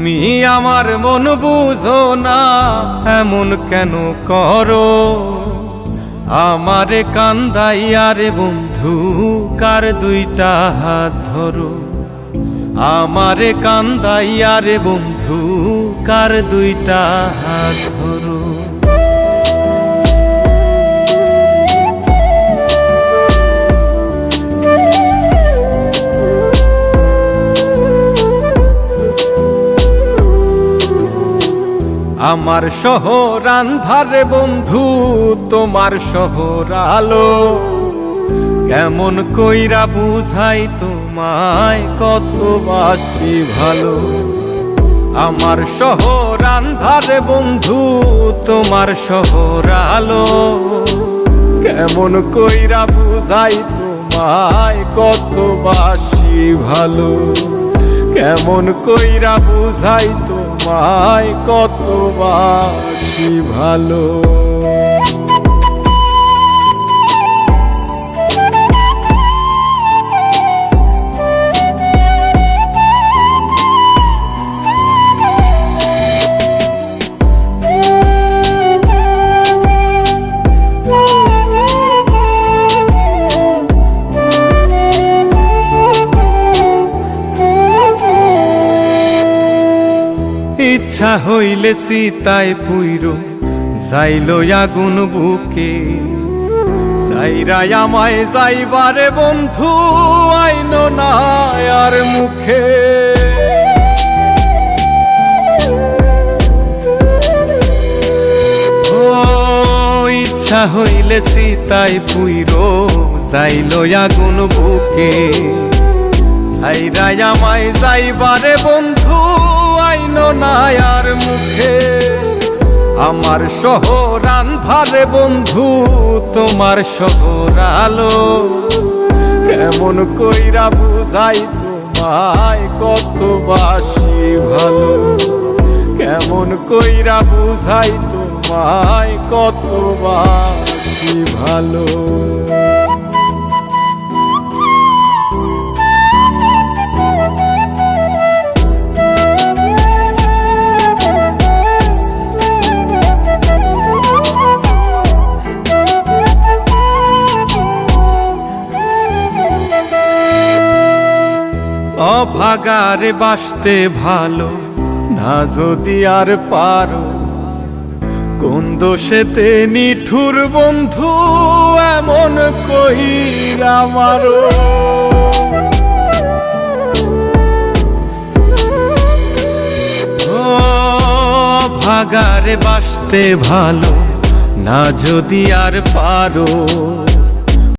তুমি আমার মন বুঝো না, এমন কেন করো? আমারে কান্দাইয়া রে বন্ধু কার দুইটা হাত ধরো। আমারে কান্দাইয়া রে বন্ধু কার দুইটা হাত ধরো। আমার শহর আন্ধারে বন্ধু, তোমার শহর আলো। কেমন কইরা বুঝাই তোমায় কতবাসি ভালো। আমার শহর আন্ধারে বন্ধু, তোমার শহর আলো। কেমন কইরা বুঝাই তোমায় কতবাসি ভালো। কেমন কইরা বুঝাই তোমায় কতবাসি ভালো। ইচ্ছা হইলে সীতায় পুইরো যাইলো আগুন বুকে। সাইরাই আমায় যাইবারে বন্ধু আইনো না আর মুখে। ও ইচ্ছা হইলে সীতায় পুইরো যাইলো আগুন বুকে। সাইরাই আমায় যাইবারে বন্ধু আইনো না আর মুখে। আমার শহর আন্ধারে বন্ধু, তোমার শহর আলো। কেমন কইরা বুঝাই তোমায় কতবাসি ভালো। কেমন কইরা বুঝাই তোমায় কতবাসি ভালো। অভাগারে বাসতে ভালো না যদি আর পারো। কোন দোষেতে নিঠুর বন্ধু এমন কইরা মারো। অভাগারে বাসতে ভালো না যদি আর পারো।